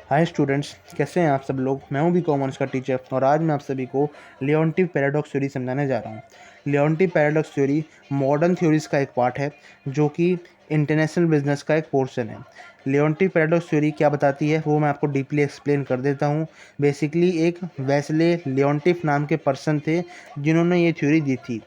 Hi students, कैसे हैं आप सब लोग। मैं हूं बी कॉमर्स का टीचर और आज मैं आप सभी को लियोंटिव पैराडॉक्स थ्योरी समझाने जा रहा हूं। लियोंटिव पैराडॉक्स थ्योरी मॉडर्न थ्योरीज का एक पार्ट है जो कि इंटरनेशनल बिजनेस का एक पोर्शन है। लियोंटिव पैराडॉक्स थ्योरी क्या बताती है वो मैं आपको डीपली एक्सप्लेन कर देता हूं। बेसिकली एक वेस्ले लियोंटिव नाम के पर्सन थे जिन्होंने ये थ्योरी दी थी।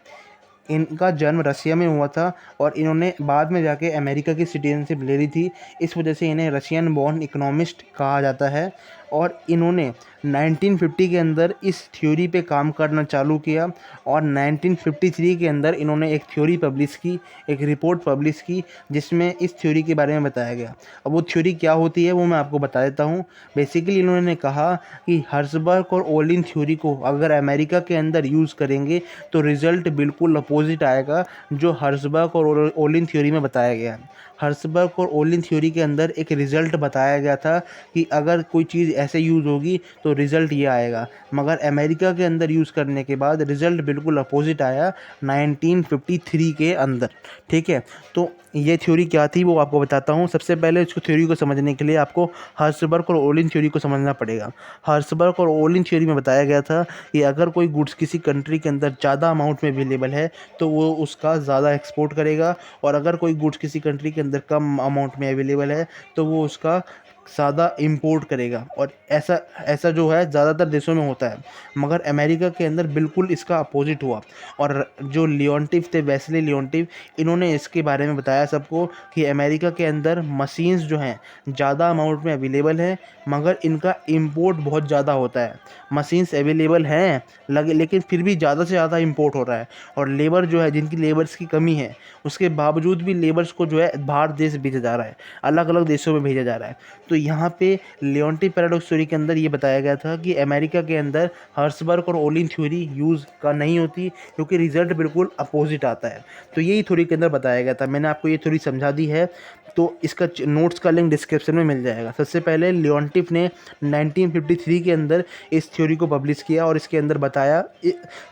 इनका जन्म रसिया में हुआ था और इन्होंने बाद में जाके अमेरिका की सिटीजनशिप ले ली थी। इस वजह से इन्हें रशियन बॉर्न इकोनॉमिस्ट कहा जाता है और इन्होंने 1950 के अंदर इस थ्योरी पे काम करना चालू किया और 1953 के अंदर इन्होंने एक थ्योरी पब्लिश की, एक रिपोर्ट पब्लिश की जिसमें इस थ्योरी के बारे में बताया गया। अब वो थ्योरी क्या होती है वो मैं आपको बता देता हूँ। बेसिकली इन्होंने कहा कि हर्सबर्ग और ओलिन थ्योरी को अगर अमेरिका के अंदर यूज़ करेंगे तो रिज़ल्ट बिल्कुल अपोजिट आएगा जो हर्सबर्ग और ओलिन थ्योरी में बताया गया है। हर्सबर्ग और ओलिन थ्योरी के अंदर एक रिज़ल्ट बताया गया था कि अगर कोई चीज़ ऐसे यूज़ होगी तो रिज़ल्ट ये आएगा, मगर अमेरिका के अंदर यूज़ करने के बाद रिज़ल्ट बिल्कुल अपोजिट आया 1953 के अंदर। ठीक है, तो ये थ्योरी क्या थी वो आपको बताता हूँ। सबसे पहले इसको थ्योरी को समझने के लिए आपको हर्सबर्ग और ओलिन थ्योरी को समझना पड़ेगा। हर्सबर्ग और ओलिन थ्योरी में बताया गया था कि अगर कोई गुड्स किसी कंट्री के अंदर ज़्यादा अमाउंट में अवेलेबल है तो वो उसका ज़्यादा एक्सपोर्ट करेगा, और अगर कोई गुड्स किसी कंट्री के अंदर कम अमाउंट में अवेलेबल है तो वो उसका ज़्यादा इंपोर्ट करेगा। और ऐसा ऐसा जो है ज़्यादातर देशों में होता है, मगर अमेरिका के अंदर बिल्कुल इसका अपोजिट हुआ। और जो लियोंटिव थे, वेस्ले लियोंटिव, इन्होंने इसके बारे में बताया सबको कि अमेरिका के अंदर मशीन्स जो हैं ज़्यादा अमाउंट में अवेलेबल है, मगर इनका इंपोर्ट बहुत ज़्यादा होता है। मशीन्स अवेलेबल हैं लगे, लेकिन फिर भी ज़्यादा से ज़्यादा इंपोर्ट हो रहा है। और लेबर जो है, जिनकी लेबर्स की कमी है, उसके बावजूद भी लेबर्स को जो है बाहर देश भेजा जा रहा है, अलग अलग देशों में भेजा जा रहा है। तो यहाँ पे लियोंटिव पैराडॉक्स थ्योरी के अंदर ये बताया गया था कि अमेरिका के अंदर हर्सबर्ग और ओलिन थ्योरी यूज़ का नहीं होती क्योंकि रिजल्ट बिल्कुल अपोजिट आता है। तो यही थ्योरी के अंदर बताया गया था। मैंने आपको ये थ्योरी समझा दी है, तो इसका नोट्स का लिंक डिस्क्रिप्शन में मिल जाएगा। सबसे पहले लियोंटिव ने 1953 के अंदर इस थ्योरी को पब्लिश किया और इसके अंदर बताया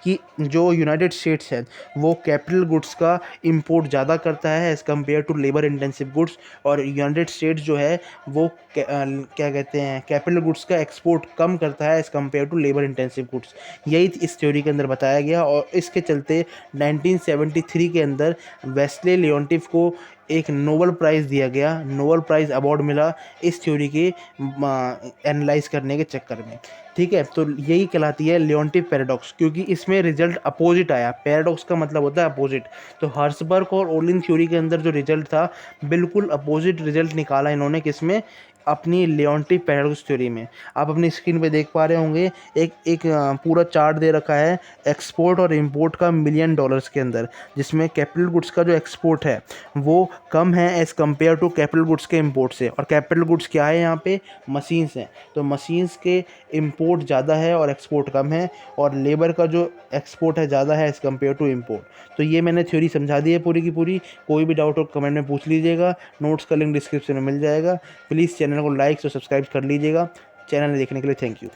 कि जो यूनाइटेड स्टेट्स है वो कैपिटल गुड्स का इंपोर्ट ज़्यादा करता है as compare to labour intensive goods, और यूनाइटेड स्टेट्स जो है वो क्या कहते हैं, कैपिटल गुड्स का एक्सपोर्ट कम करता है as compare to labour intensive goods. यही इस थ्योरी के अंदर बताया गया और इसके चलते 1973 के अंदर वेस्ले लियोंटिव को एक नोबेल प्राइज़ दिया गया, नोबेल प्राइज़ अवार्ड मिला इस थ्योरी के एनालाइज करने के चक्कर में। ठीक है, तो यही कहलाती है लियोंटिव पैराडॉक्स, क्योंकि इसमें रिजल्ट अपोजिट आया। पैराडॉक्स का मतलब होता है अपोजिट। तो हर्सबर्ग और ओलिन थ्योरी के अंदर जो रिजल्ट था बिल्कुल अपोजिट रिजल्ट निकाला इन्होंने, किसमें, अपनी लियोंटिव पैराडॉक्स थ्योरी में। आप अपनी स्क्रीन पे देख पा रहे होंगे एक एक पूरा चार्ट दे रखा है एक्सपोर्ट और इंपोर्ट का मिलियन डॉलर्स के अंदर, जिसमें कैपिटल गुड्स का जो एक्सपोर्ट है वो कम है as compare to capital goods के इंपोर्ट से। और कैपिटल गुड्स क्या है यहाँ पे, मशीन्स हैं। तो मशीन्स के इंपोर्ट ज़्यादा है और एक्सपोर्ट कम है, और लेबर का जो एक्सपोर्ट है ज़्यादा है एज़ कम्पेयर टू इंपोर्ट। तो ये मैंने थ्योरी समझा दी है पूरी की पूरी। कोई भी डाउट हो कमेंट में पूछ लीजिएगा, नोट्स का लिंक डिस्क्रिप्शन में मिल जाएगा। प्लीज़ चैनल को लाइक और सब्सक्राइब कर लीजिएगा। चैनल देखने के लिए थैंक यू।